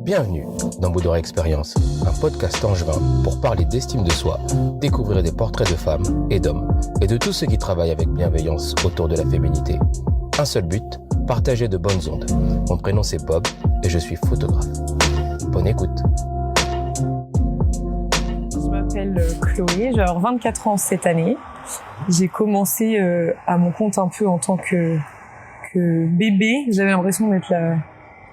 Bienvenue dans Boudora Expérience, un podcast angevin pour parler d'estime de soi, découvrir des portraits de femmes et d'hommes et de tous ceux qui travaillent avec bienveillance autour de la féminité. Un seul but, partager de bonnes ondes. Mon prénom c'est Bob et je suis photographe. Bonne écoute. Je m'appelle Chloé, j'ai 24 ans cette année. J'ai commencé à mon compte un peu en tant que bébé. J'avais l'impression d'être là,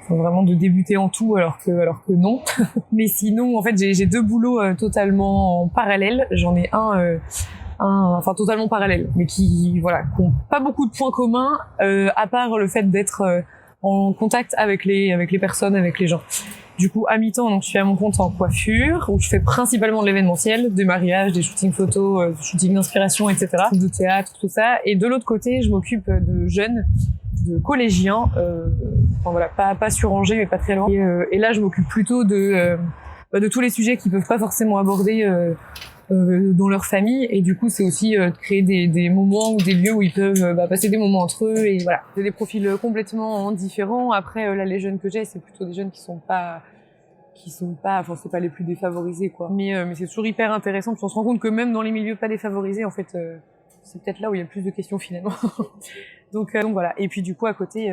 vraiment de débuter en tout alors que non. Mais sinon, en fait, j'ai deux boulots totalement parallèles. J'en ai enfin totalement parallèle, mais qui ont pas beaucoup de points communs à part le fait d'être en contact avec les personnes, avec les gens. Du coup, à mi-temps, donc je suis à mon compte en coiffure, où je fais principalement de l'événementiel, des mariages, des shootings photos, des shootings d'inspiration, etc., de théâtre, tout ça. Et de l'autre côté, je m'occupe de jeunes, de collégiens, pas sur Angers, mais pas très loin. Et là, je m'occupe plutôt de tous les sujets qu'ils peuvent pas forcément aborder dans leur famille, et du coup c'est aussi de créer des moments ou des lieux où ils peuvent passer des moments entre eux, et voilà. C'est des profils complètement différents. Après là, les jeunes que j'ai, c'est plutôt des jeunes qui sont pas, enfin c'est pas les plus défavorisés quoi. Mais c'est toujours hyper intéressant, parce qu'on se rend compte que même dans les milieux pas défavorisés, en fait, c'est peut-être là où il y a le plus de questions finalement. donc voilà. Et puis du coup à côté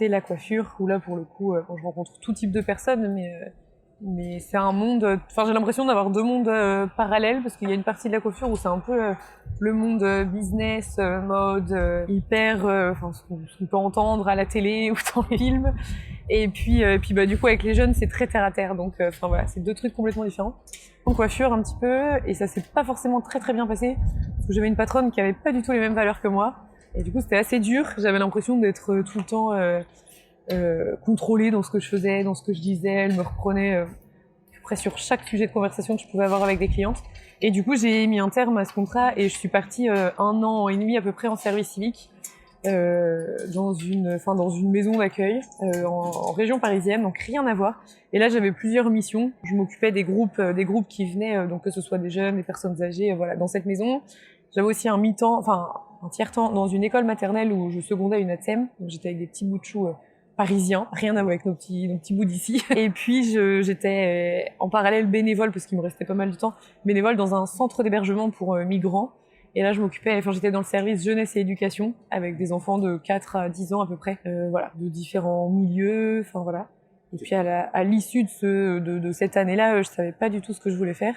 la coiffure, où là pour le coup je rencontre tout type de personnes, mais c'est un monde, enfin j'ai l'impression d'avoir deux mondes parallèles, parce qu'il y a une partie de la coiffure où c'est un peu le monde business, mode, hyper, ce qu'on peut entendre à la télé ou dans les films. Et puis du coup avec les jeunes c'est très terre à terre, donc c'est deux trucs complètement différents. En coiffure un petit peu, et ça s'est pas forcément très très bien passé, parce que j'avais une patronne qui avait pas du tout les mêmes valeurs que moi, et du coup c'était assez dur. J'avais l'impression d'être tout le temps contrôlée dans ce que je faisais, dans ce que je disais. Elle me reprenait à peu près sur chaque sujet de conversation que je pouvais avoir avec des clientes. Et du coup, j'ai mis un terme à ce contrat et je suis partie 1 an et demi à peu près en service civique dans une maison d'accueil en région parisienne, donc rien à voir. Et là, j'avais plusieurs missions. Je m'occupais des groupes qui venaient, donc que ce soit des jeunes, des personnes âgées, dans cette maison. J'avais aussi un tiers-temps dans une école maternelle où je secondais une ATSEM. Donc j'étais avec des petits bouts de chou parisiens, rien à voir avec nos petits bouts d'ici. Et puis j'étais en parallèle bénévole, parce qu'il me restait pas mal de temps, bénévole dans un centre d'hébergement pour migrants. Et là j'étais dans le service jeunesse et éducation, avec des enfants de 4 à 10 ans à peu près, de différents milieux, Et puis à l'issue de cette année-là, je savais pas du tout ce que je voulais faire.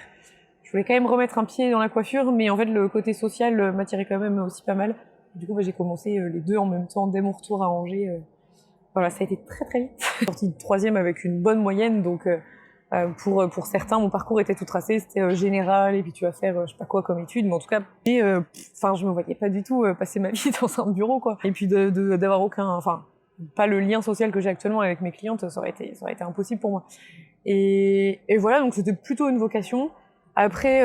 Je voulais quand même remettre un pied dans la coiffure, mais en fait le côté social m'attirait quand même aussi pas mal. Du coup j'ai commencé les deux en même temps dès mon retour à Angers. Ça a été très très vite. Je suis sortie de 3e avec une bonne moyenne, donc pour certains mon parcours était tout tracé, c'était général, et puis tu vas faire je sais pas quoi comme études, mais en tout cas je me voyais pas du tout passer ma vie dans un bureau quoi. Et puis d'avoir pas le lien social que j'ai actuellement avec mes clientes, ça aurait été impossible pour moi. Et voilà, donc c'était plutôt une vocation. Après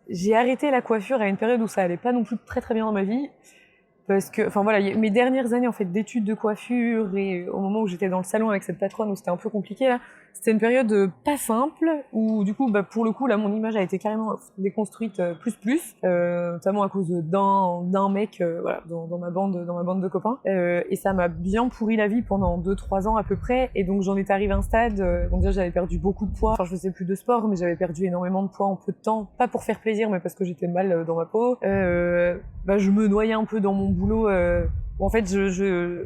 j'ai arrêté la coiffure à une période où ça allait pas non plus très très bien dans ma vie. Parce que, mes dernières années, en fait, d'études de coiffure, et au moment où j'étais dans le salon avec cette patronne où c'était un peu compliqué, là, c'était une période pas simple, où, du coup, pour le coup, là, mon image a été carrément déconstruite notamment à cause d'un mec, dans ma bande de copains. Et ça m'a bien pourri la vie pendant 2-3 ans à peu près, et donc j'en étais arrivée à un stade, déjà j'avais perdu beaucoup de poids. Enfin, je faisais plus de sport, mais j'avais perdu énormément de poids en peu de temps, pas pour faire plaisir, mais parce que j'étais mal dans ma peau. Je me noyais un peu dans mon boulot, où en fait je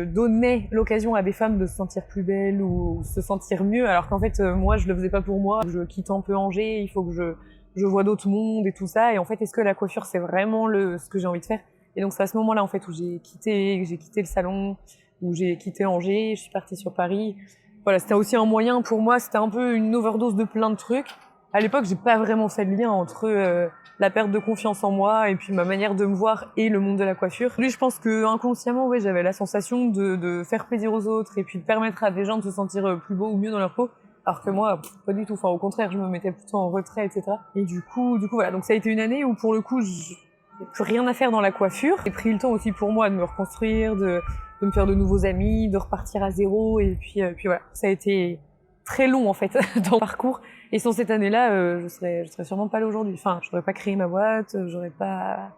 donnais l'occasion à des femmes de se sentir plus belles ou se sentir mieux, alors qu'en fait moi je le faisais pas pour moi. Je quitte un peu Angers, il faut que je vois d'autres mondes et tout ça, et en fait est-ce que la coiffure c'est vraiment ce que j'ai envie de faire? Et donc c'est à ce moment-là en fait où j'ai quitté le salon, où j'ai quitté Angers, je suis partie sur Paris. Voilà, c'était aussi un moyen pour moi, c'était un peu une overdose de plein de trucs. À l'époque, j'ai pas vraiment fait le lien entre la perte de confiance en moi et puis ma manière de me voir et le monde de la coiffure. Lui, je pense que inconsciemment, j'avais la sensation de faire plaisir aux autres et puis de permettre à des gens de se sentir plus beaux ou mieux dans leur peau. Alors que moi, pas du tout. Enfin, au contraire, je me mettais plutôt en retrait, etc. Et du coup, voilà. Donc ça a été une année où, pour le coup, j'avais plus rien à faire dans la coiffure. J'ai pris le temps aussi pour moi de me reconstruire, de me faire de nouveaux amis, de repartir à zéro. Et puis voilà. Ça a été très long, en fait, dans le parcours. Et sans cette année-là, je serais sûrement pas là aujourd'hui. Enfin, j'aurais pas créé ma boîte, j'aurais pas...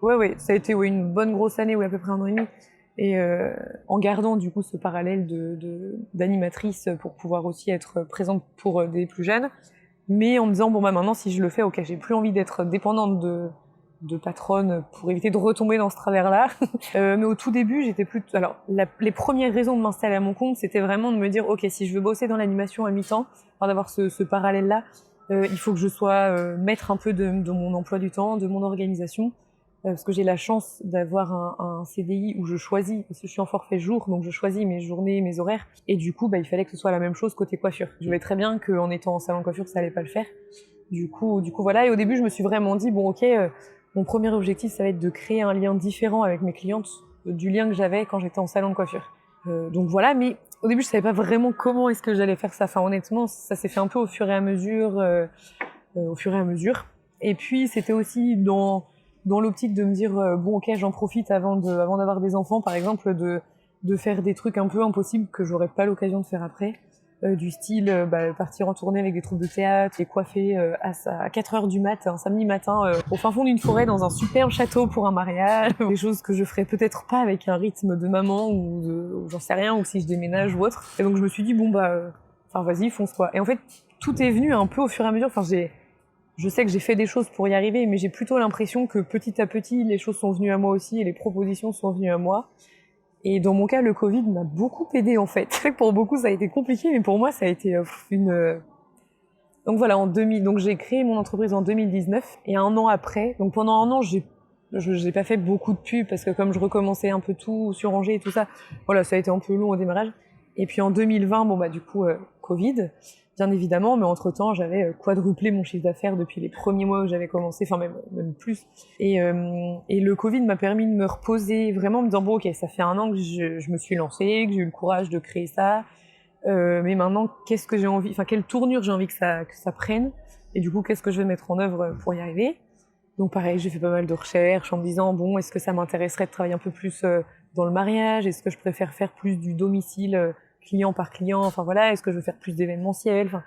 Ouais, ça a été une bonne grosse année, à peu près 1 an et demi. Et en gardant du coup ce parallèle d'animatrice pour pouvoir aussi être présente pour des plus jeunes, mais en me disant bon bah maintenant si je le fais, ok, j'ai plus envie d'être dépendante de patronne pour éviter de retomber dans ce travers-là. Mais au tout début, j'étais plus... Alors, les premières raisons de m'installer à mon compte, c'était vraiment de me dire, ok, si je veux bosser dans l'animation à mi-temps, enfin, d'avoir ce parallèle-là, il faut que je sois maître un peu de mon emploi du temps, de mon organisation, parce que j'ai la chance d'avoir un CDI où je choisis, parce que je suis en forfait jour, donc je choisis mes journées, mes horaires, et du coup, bah, il fallait que ce soit la même chose côté coiffure. Je voyais très bien qu'en étant en salon de coiffure, ça allait pas le faire. Du coup, voilà. Et au début, je me suis vraiment dit, bon, ok, mon premier objectif, ça va être de créer un lien différent avec mes clientes du lien que j'avais quand j'étais en salon de coiffure. Donc voilà, mais au début, je savais pas vraiment comment est-ce que j'allais faire ça. Enfin, honnêtement, ça s'est fait un peu au fur et à mesure, Et puis, c'était aussi dans l'optique de me dire, bon, ok, j'en profite avant d'avoir des enfants, par exemple, de faire des trucs un peu impossibles que j'aurais pas l'occasion de faire après. Du style partir en tournée avec des troupes de théâtre et coiffer à 4h du mat, un samedi matin, au fin fond d'une forêt dans un superbe château pour un mariage. Des choses que je ferais peut-être pas avec un rythme de maman ou j'en sais rien, ou si je déménage ou autre. Et donc je me suis dit bon vas-y, fonce quoi. Et en fait, tout est venu un peu au fur et à mesure. Enfin, je sais que j'ai fait des choses pour y arriver, mais j'ai plutôt l'impression que petit à petit, les choses sont venues à moi aussi et les propositions sont venues à moi. Et dans mon cas, le Covid m'a beaucoup aidé en fait. Pour beaucoup, ça a été compliqué, mais pour moi, ça a été Donc voilà, donc j'ai créé mon entreprise en 2019 et un an après, donc pendant un an, j'ai pas fait beaucoup de pubs parce que comme je recommençais un peu tout sur Angers et tout ça, voilà, ça a été un peu long au démarrage. Et puis en 2020, Covid, bien évidemment, mais entre-temps, j'avais quadruplé mon chiffre d'affaires depuis les premiers mois où j'avais commencé, enfin même plus. Et le Covid m'a permis de me reposer, vraiment me disant, bon, ok, ça fait un an que je me suis lancée, que j'ai eu le courage de créer ça, mais maintenant, qu'est-ce que j'ai envie, enfin, quelle tournure j'ai envie que ça prenne, et du coup, qu'est-ce que je vais mettre en œuvre pour y arriver. Donc pareil, j'ai fait pas mal de recherches en me disant, bon, est-ce que ça m'intéresserait de travailler un peu plus dans le mariage, est-ce que je préfère faire plus du domicile client par client, enfin voilà, est-ce que je veux faire plus d'événementiel, enfin...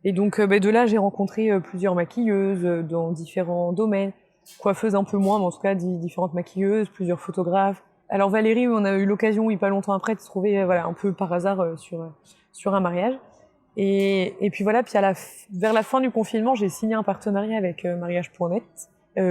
Et donc de là j'ai rencontré plusieurs maquilleuses dans différents domaines, coiffeuses un peu moins, mais en tout cas différentes maquilleuses, plusieurs photographes. Alors Valérie, on a eu l'occasion, pas longtemps après, de se trouver un peu par hasard sur un mariage. Et puis voilà, puis vers la fin du confinement, j'ai signé un partenariat avec mariage.net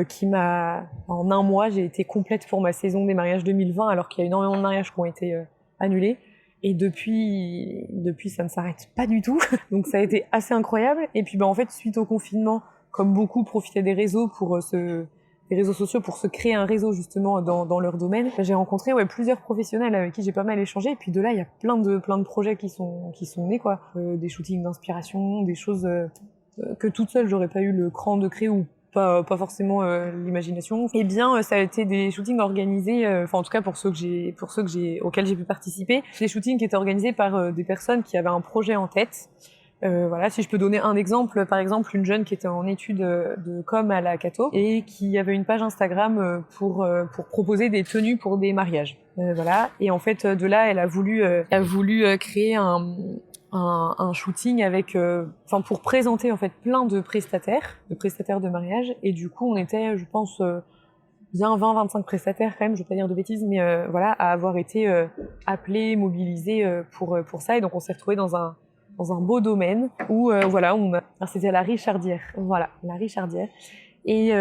qui en un mois, j'ai été complète pour ma saison des mariages 2020, alors qu'il y a énormément de mariages qui ont été annulés. Et depuis, ça ne s'arrête pas du tout. Donc ça a été assez incroyable. Et puis en fait, suite au confinement, comme beaucoup profitaient des réseaux des réseaux sociaux pour se créer un réseau justement dans leur domaine, j'ai rencontré plusieurs professionnels avec qui j'ai pas mal échangé. Et puis de là, il y a plein de projets qui sont nés quoi. Des shootings d'inspiration, des choses que toute seule j'aurais pas eu le cran de créer ou pas forcément l'imagination. Eh bien, ça a été des shootings organisés, en tout cas pour ceux auxquels j'ai pu participer, des shootings qui étaient organisés par des personnes qui avaient un projet en tête. Voilà, si je peux donner un exemple, par exemple une jeune qui était en études de com à la Cato et qui avait une page Instagram pour proposer des tenues pour des mariages. Voilà, et en fait de là elle a voulu créer un shooting avec pour présenter en fait plein de prestataires de mariage, et du coup on était je pense bien 20-25 prestataires quand même, je vais pas dire de bêtises, mais voilà, à avoir été appelés, mobilisés pour ça. Et donc on s'est retrouvés dans un beau domaine où c'était à la Richardière. Voilà, la Richardière. Et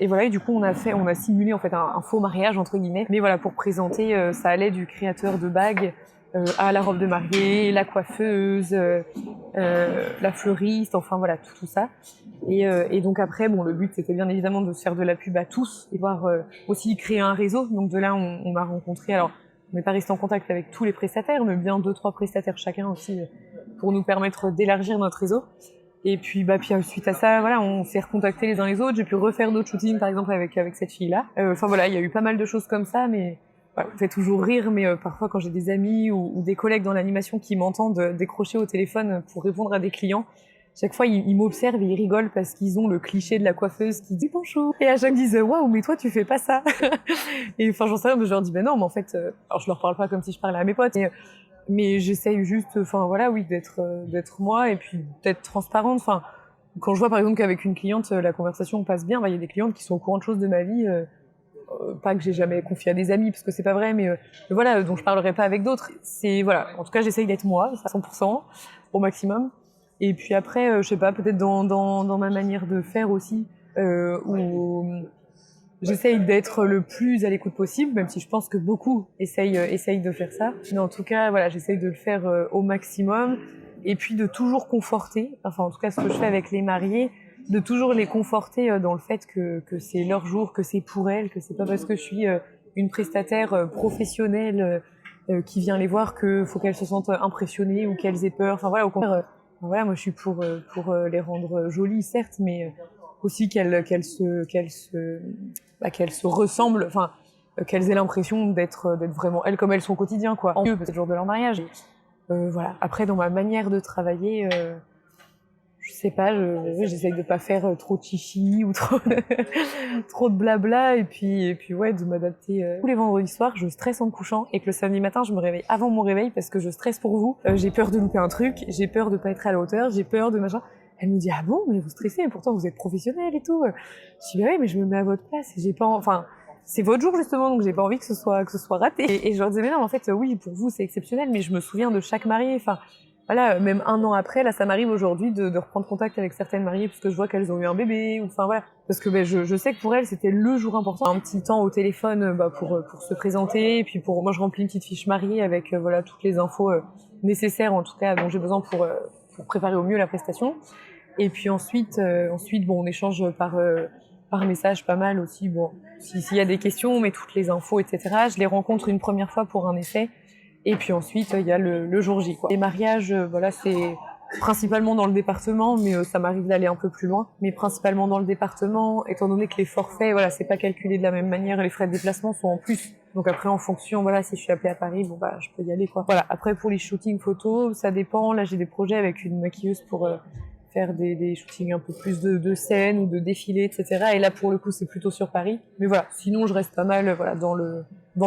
voilà, et du coup on a simulé en fait un faux mariage entre guillemets, mais voilà, pour présenter, ça allait du créateur de bagues à la robe de mariée, la coiffeuse, la fleuriste, enfin voilà, tout ça. Et donc après, le but c'était bien évidemment de se faire de la pub à tous et voir aussi créer un réseau. Donc de là, on a rencontré, alors on n'est pas resté en contact avec tous les prestataires, mais bien 2-3 prestataires chacun aussi pour nous permettre d'élargir notre réseau. Et puis suite à ça, voilà, on s'est recontactés les uns les autres. J'ai pu refaire d'autres shootings, par exemple avec cette fille-là. Il y a eu pas mal de choses comme ça, mais voilà, ça fait toujours rire. Mais parfois, quand j'ai des amis ou des collègues dans l'animation qui m'entendent décrocher au téléphone pour répondre à des clients, chaque fois ils m'observent et ils rigolent parce qu'ils ont le cliché de la coiffeuse qui dit bonjour. Et à chaque fois ils disent waouh, mais toi tu fais pas ça. Et j'en sais rien, mais je leur dis non, mais en fait, alors je leur parle pas comme si je parlais à mes potes. Mais j'essaye juste, d'être moi et puis d'être transparente. Quand je vois par exemple qu'avec une cliente la conversation passe bien, il y a des clientes qui sont au courant de choses de ma vie pas que j'ai jamais confié à des amis parce que c'est pas vrai, mais voilà, dont je parlerai pas avec d'autres. C'est voilà, en tout cas j'essaye d'être moi à 100% au maximum. Et puis après, je sais pas, peut-être dans ma manière de faire aussi, où j'essaye d'être le plus à l'écoute possible, même si je pense que beaucoup essayent de faire ça. Mais en tout cas, voilà, j'essaye de le faire au maximum. Et puis de toujours conforter, enfin en tout cas ce que je fais avec les mariés, de toujours les conforter dans le fait que c'est leur jour, que c'est pour elles, que c'est pas parce que je suis une prestataire professionnelle qui vient les voir que faut qu'elles se sentent impressionnées ou qu'elles aient peur. Enfin voilà, au contraire, voilà, moi je suis pour les rendre jolies certes, mais aussi qu'elles se ressemblent, enfin qu'elles aient l'impression d'être vraiment elles comme elles sont au quotidien quoi. En mieux peut-être le jour de leur mariage. Voilà. Après dans ma manière de travailler, je sais pas, j'essaye de pas faire trop de chichi ou trop trop de blabla et puis ouais, de m'adapter. Tous les vendredis soirs, je stresse en me couchant et que le samedi matin, je me réveille avant mon réveil parce que je stresse pour vous. J'ai peur de louper un truc, j'ai peur de pas être à la hauteur, j'ai peur de machin. Elle me dit ah bon, mais vous stressez, pourtant vous êtes professionnel et tout. Je dis bah oui, mais je me mets à votre place et j'ai pas, enfin c'est votre jour justement, donc j'ai pas envie que ce soit raté. Et je leur disais mais non, en fait oui, pour vous c'est exceptionnel, mais je me souviens de chaque mariée. Enfin voilà, même un an après, là, ça m'arrive aujourd'hui de reprendre contact avec certaines mariées parce que je vois qu'elles ont eu un bébé, ou enfin voilà. Parce que je sais que pour elles, c'était le jour important. Un petit temps au téléphone pour se présenter, et puis moi, je remplis une petite fiche mariée avec voilà toutes les infos nécessaires, en tout cas, dont j'ai besoin pour préparer au mieux la prestation. Et puis ensuite, bon, on échange par message pas mal aussi. Bon, s'il y a des questions, on met toutes les infos, etc. Je les rencontre une première fois pour un essai. Et puis ensuite, il y a le jour J, quoi. Les mariages, voilà, c'est principalement dans le département, mais ça m'arrive d'aller un peu plus loin. Mais principalement dans le département, étant donné que les forfaits, voilà, c'est pas calculé de la même manière, les frais de déplacement sont en plus. Donc après, en fonction, voilà, si je suis appelée à Paris, bon, bah, je peux y aller, quoi. Voilà. Après, pour les shootings photos, ça dépend. Là, j'ai des projets avec une maquilleuse pour faire des shootings un peu plus de scènes ou de défilés, etc. Et là, pour le coup, c'est plutôt sur Paris. Mais voilà, sinon, je reste pas mal, voilà, dans le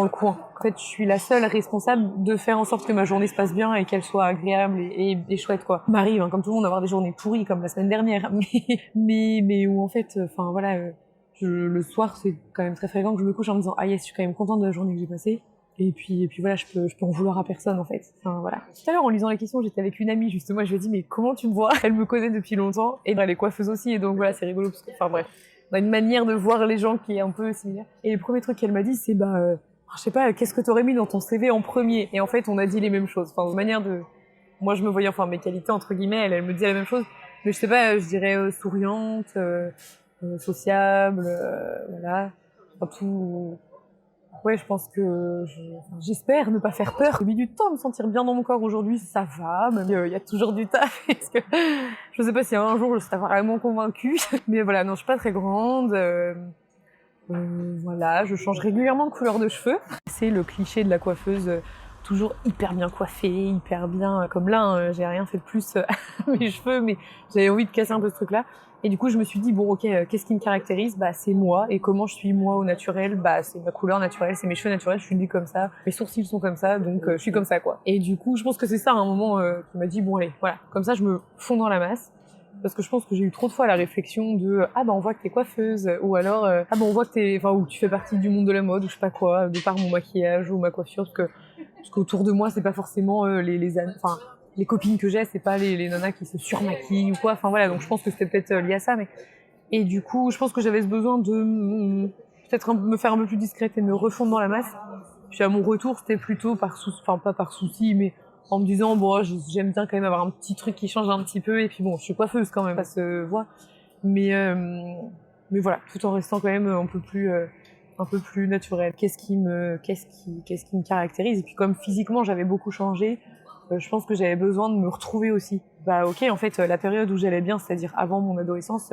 coin. En fait, je suis la seule responsable de faire en sorte que ma journée se passe bien et qu'elle soit agréable et chouette, quoi. Il m'arrive, hein, comme tout le monde, d'avoir des journées pourries, comme la semaine dernière, mais où, en fait, enfin, voilà, le soir, c'est quand même très fréquent que je me couche en me disant, ah yes, je suis quand même contente de la journée que j'ai passée. Et puis voilà, je peux en vouloir à personne, en fait. Enfin, voilà. Tout à l'heure, en lisant les questions, j'étais avec une amie, justement, je lui ai dit, mais comment tu me vois? Elle me connaît depuis longtemps, et elle est coiffeuse aussi, et donc voilà, c'est rigolo, parce que, enfin, bref. On a une manière de voir les gens qui est un peu similaire. Et le premier truc qu'elle m'a dit, c'est, je sais pas, qu'est-ce que t'aurais mis dans ton CV en premier? Et en fait, on a dit les mêmes choses. Enfin, une manière de, moi, je me voyais, enfin, mes qualités, entre guillemets, elle me disait la même chose. Mais je sais pas, je dirais, souriante, sociable, voilà. Enfin, tout, ouais, je pense que j'espère ne pas faire peur. J'ai mis du temps à me sentir bien dans mon corps aujourd'hui, ça va, même il y a toujours du taf. Parce que je sais pas si un jour je serai vraiment convaincue. Mais voilà, non, je suis pas très grande. Voilà, je change régulièrement de couleur de cheveux. C'est le cliché de la coiffeuse, toujours hyper bien coiffée, hyper bien. Comme là, hein, j'ai rien fait de plus à mes cheveux, mais j'avais envie de casser un peu ce truc-là. Et du coup, je me suis dit, bon, ok, qu'est-ce qui me caractérise? Bah, c'est moi. Et comment je suis moi au naturel? Bah, c'est ma couleur naturelle, c'est mes cheveux naturels, je suis nue comme ça. Mes sourcils sont comme ça, donc je suis comme ça, quoi. Et du coup, je pense que c'est ça, à un moment, qui m'a dit, bon, allez, voilà. Comme ça, je me fonds dans la masse. Parce que je pense que j'ai eu trop de fois la réflexion de, ah, bah, on voit que t'es coiffeuse. Ou alors, ah, bah, on voit que ou tu fais partie du monde de la mode, ou je sais pas quoi, de par mon maquillage ou ma coiffure. Parce qu'autour de moi, c'est pas forcément les copines que j'ai, c'est pas les nanas qui se surmaquillent ou quoi. Enfin voilà, donc je pense que c'était peut-être lié à ça. Mais et du coup, je pense que j'avais ce besoin de peut-être me faire un peu plus discrète et me refondre dans la masse. Puis à mon retour, c'était plutôt pas par souci, mais en me disant bon, j'aime bien quand même avoir un petit truc qui change un petit peu. Et puis bon, je suis coiffeuse quand même, ça se voit. Mais voilà, tout en restant quand même un peu plus naturelle. Qu'est-ce qui me caractérise? Et puis comme physiquement, j'avais beaucoup changé. Je pense que j'avais besoin de me retrouver aussi. Bah ok, en fait, la période où j'allais bien, c'est-à-dire avant mon adolescence,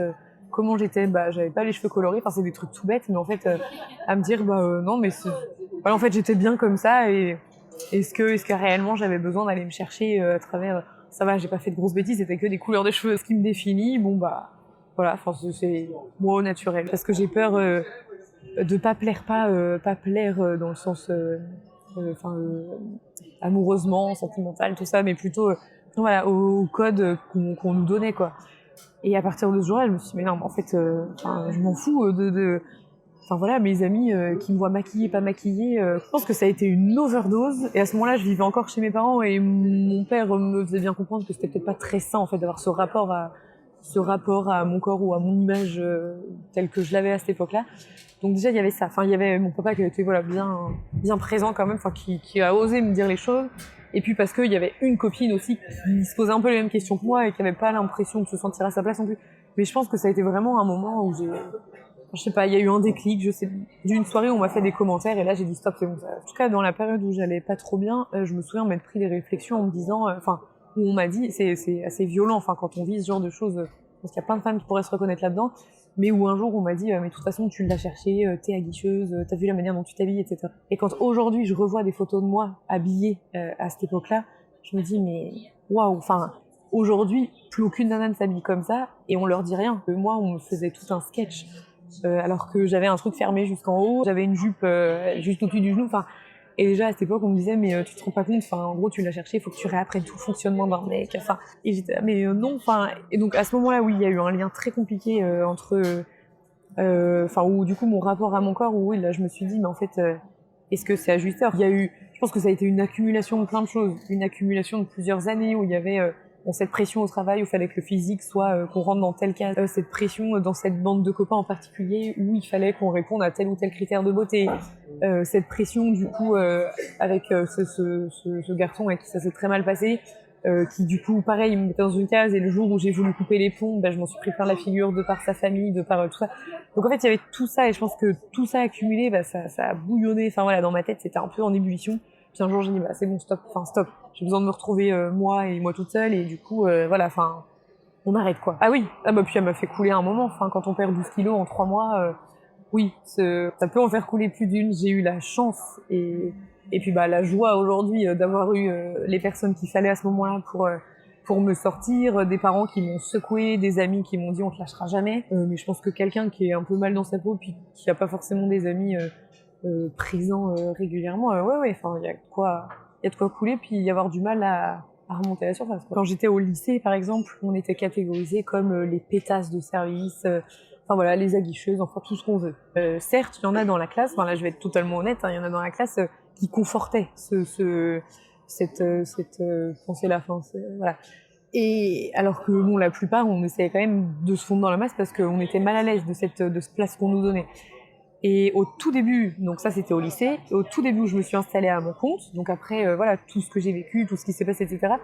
comment j'étais? Bah j'avais pas les cheveux colorés, enfin c'est des trucs tout bêtes, mais en fait, à me dire non, mais voilà, en fait j'étais bien comme ça. Et est-ce que réellement j'avais besoin d'aller me chercher à travers? Ça va, j'ai pas fait de grosses bêtises, c'était que des couleurs de cheveux. Ce qui me définit, bon bah voilà, enfin c'est moi au naturel. Parce que j'ai peur de pas plaire dans le sens amoureusement, sentimental, tout ça, mais plutôt voilà, au code qu'on nous donnait, quoi. Et à partir de ce jour-là, je me suis dit, mais non, en fait, je m'en fous enfin voilà, mes amis qui me voient maquillée, pas maquillée, je pense que ça a été une overdose. Et à ce moment-là, je vivais encore chez mes parents et mon père me faisait bien comprendre que c'était peut-être pas très sain en fait d'avoir ce rapport à mon corps ou à mon image telle que je l'avais à cette époque-là. Donc déjà il y avait ça. Enfin il y avait mon papa qui était voilà bien présent quand même, enfin qui a osé me dire les choses. Et puis parce qu'il y avait une copine aussi qui se posait un peu les mêmes questions que moi et qui avait pas l'impression de se sentir à sa place non plus. Mais je pense que ça a été vraiment un moment où je sais pas, il y a eu un déclic, d'une soirée où on m'a fait des commentaires et là j'ai dit stop, c'est bon. Ça. En tout cas, dans la période où j'allais pas trop bien, je me souviens m'être pris des réflexions en me disant, où on m'a dit, c'est assez violent, quand on vit ce genre de choses, parce qu'il y a plein de femmes qui pourraient se reconnaître là-dedans, mais où un jour on m'a dit, mais de toute façon tu l'as cherché, t'es aguicheuse, t'as vu la manière dont tu t'habilles, etc. Et quand aujourd'hui je revois des photos de moi habillée à cette époque-là, je me dis mais waouh, aujourd'hui plus aucune nana ne s'habille comme ça et on leur dit rien. Moi on me faisait tout un sketch. Alors que j'avais un truc fermé jusqu'en haut, j'avais une jupe juste au-dessus du genou, et déjà à cette époque on me disait mais tu te rends pas compte, en gros tu l'as cherché, il faut que tu réapprennes tout le fonctionnement d'un mec, et j'étais là, mais non, et donc à ce moment-là oui il y a eu un lien très compliqué entre, où du coup mon rapport à mon corps, où oui là je me suis dit mais en fait est-ce que c'est ajusté? Il y a eu, je pense que ça a été une accumulation de plein de choses, une accumulation de plusieurs années où il y avait cette pression au travail où il fallait que le physique soit, qu'on rentre dans tel cas, cette pression dans cette bande de copains en particulier où il fallait qu'on réponde à tel ou tel critère de beauté, cette pression du coup avec ce garçon avec qui ça s'est très mal passé, qui du coup pareil me mettait dans une case, et le jour où j'ai voulu couper les ponts, je m'en suis pris plein la figure de par sa famille, de par tout ça. Donc en fait il y avait tout ça et je pense que tout ça accumulé, ça a bouillonné, dans ma tête c'était un peu en ébullition. Puis un jour j'ai dit c'est bon, stop, j'ai besoin de me retrouver moi toute seule, et du coup on arrête quoi. Ah oui, puis elle m'a fait couler un moment, quand on perd 12 kilos en 3 mois, oui, ça peut en faire couler plus d'une. J'ai eu la chance et puis la joie aujourd'hui d'avoir eu les personnes qu'il fallait à ce moment-là pour me sortir, des parents qui m'ont secoué, des amis qui m'ont dit on te lâchera jamais. Mais je pense que quelqu'un qui est un peu mal dans sa peau puis qui a pas forcément des amis présents régulièrement, il y a de quoi couler puis y avoir du mal à remonter à la surface. Quand j'étais au lycée, par exemple, on était catégorisés comme les pétasses de service, les aguicheuses, tout ce qu'on veut. Certes, il y en a dans la classe, là je vais être totalement honnête, il y en a dans la classe qui confortaient cette pensée-là. Voilà. Et alors que la plupart, on essayait quand même de se fondre dans la masse parce qu'on était mal à l'aise de cette place qu'on nous donnait. Et au tout début, donc ça c'était au lycée, au tout début où je me suis installée à mon compte, donc après tout ce que j'ai vécu, tout ce qui s'est passé, etc.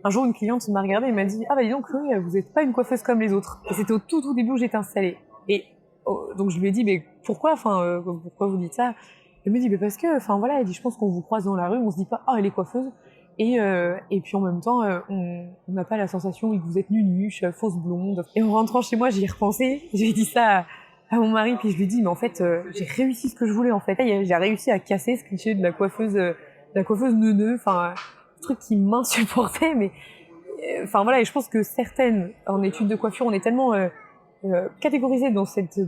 Un jour une cliente m'a regardée et m'a dit dis donc Chloé, vous n'êtes pas une coiffeuse comme les autres. Et c'était au tout début où j'étais installée. Et donc je lui ai dit mais pourquoi vous dites ça? Elle me dit mais parce que elle dit je pense qu'on vous croise dans la rue, on se dit pas elle est coiffeuse, et puis en même temps on n'a pas la sensation que vous êtes nunuche, fausse blonde. Et en rentrant chez moi j'y ai repensé, j'ai dit ça à mon mari, puis je lui dis mais en fait j'ai réussi ce que je voulais en fait. J'ai réussi à casser ce cliché de la coiffeuse neuneu, truc qui m'insupportait, mais et je pense que certaines en études de coiffure on est tellement catégorisées dans cette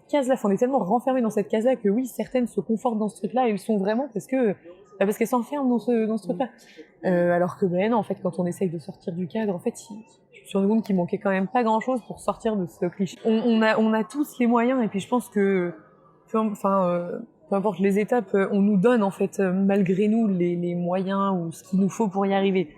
case-là, on est tellement renfermées dans cette case-là que oui, certaines se confortent dans ce truc-là et elles sont vraiment parce qu'elles s'enferment dans ce truc-là. Alors que non, en fait, quand on essaye de sortir du cadre, en fait, je me suis rendu compte qu'il manquait quand même pas grand-chose pour sortir de ce cliché. On a tous les moyens, et puis je pense que peu importe les étapes, on nous donne en fait malgré nous les moyens ou ce qu'il nous faut pour y arriver.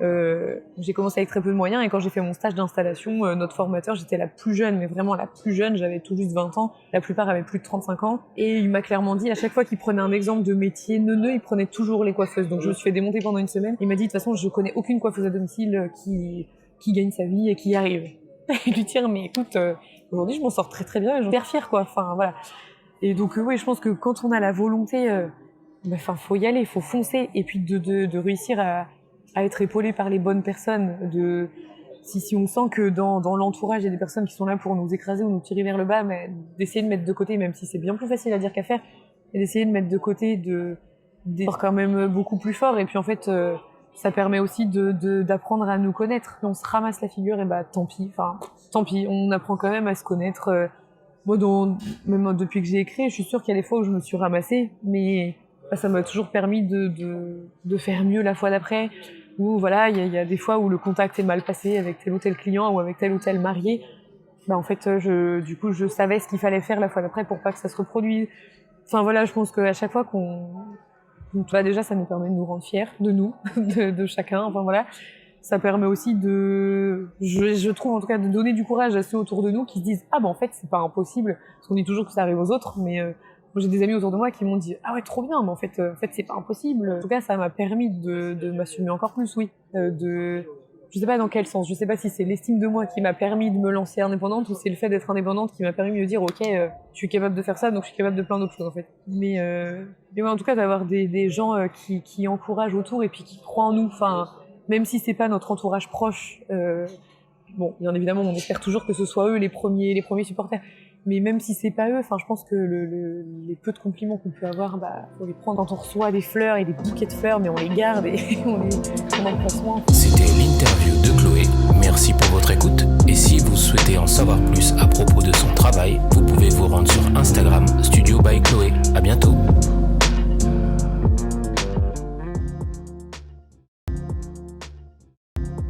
J'ai commencé avec très peu de moyens, et quand j'ai fait mon stage d'installation, notre formateur, j'étais la plus jeune, mais vraiment la plus jeune, j'avais tout juste 20 ans, la plupart avaient plus de 35 ans, et il m'a clairement dit à chaque fois qu'il prenait un exemple de métier neuneux, il prenait toujours les coiffeuses. Donc je me suis fait démonter pendant une semaine. Il m'a dit de toute façon je connais aucune coiffeuse à domicile qui gagne sa vie et qui y arrive. Et lui dire mais écoute, aujourd'hui je m'en sors très très bien et je suis hyper fière quoi. Voilà. Et donc oui, je pense que quand on a la volonté, faut y aller, faut foncer, et puis de réussir à être épaulé par les bonnes personnes. Si on sent que dans l'entourage il y a des personnes qui sont là pour nous écraser ou nous tirer vers le bas, mais d'essayer de mettre de côté, même si c'est bien plus facile à dire qu'à faire, et d'essayer de mettre de côté des quand même beaucoup plus fort. Et puis en fait ça permet aussi d'apprendre à nous connaître. Si on se ramasse la figure, et tant pis, on apprend quand même à se connaître. Moi, même depuis que j'ai écrit, je suis sûre qu'il y a des fois où je me suis ramassée, mais ça m'a toujours permis de faire mieux la fois d'après. Ou il y a des fois où le contact est mal passé avec tel ou tel client ou avec tel ou tel marié. En fait, je savais ce qu'il fallait faire la fois d'après pour pas que ça se reproduise. Enfin voilà, je pense qu'à chaque fois déjà, ça nous permet de nous rendre fiers de nous, de chacun. Enfin voilà, ça permet aussi je trouve en tout cas, de donner du courage à ceux autour de nous qui se disent en fait c'est pas impossible, parce qu'on dit toujours que ça arrive aux autres, mais moi j'ai des amis autour de moi qui m'ont dit ouais trop bien, mais en fait c'est pas impossible. En tout cas, ça m'a permis de m'assumer encore plus, oui, je sais pas dans quel sens, je sais pas si c'est l'estime de moi qui m'a permis de me lancer indépendante ou c'est le fait d'être indépendante qui m'a permis de me dire ok, je suis capable de faire ça, donc je suis capable de plein d'autres choses en fait. Mais ouais, en tout cas d'avoir des gens qui encouragent autour et puis qui croient en nous, enfin même si c'est pas notre entourage proche, bon bien évidemment on espère toujours que ce soit eux les premiers supporters, mais même si c'est pas eux, enfin je pense que les peu de compliments qu'on peut avoir, faut les prendre quand on reçoit des fleurs et des bouquets de fleurs, mais on les garde et on en prend soin. C'était l'interview de Chloé. Merci pour votre écoute. Et si vous souhaitez en savoir plus à propos de son travail, vous pouvez vous rendre sur Instagram Studio by Chloé. À bientôt.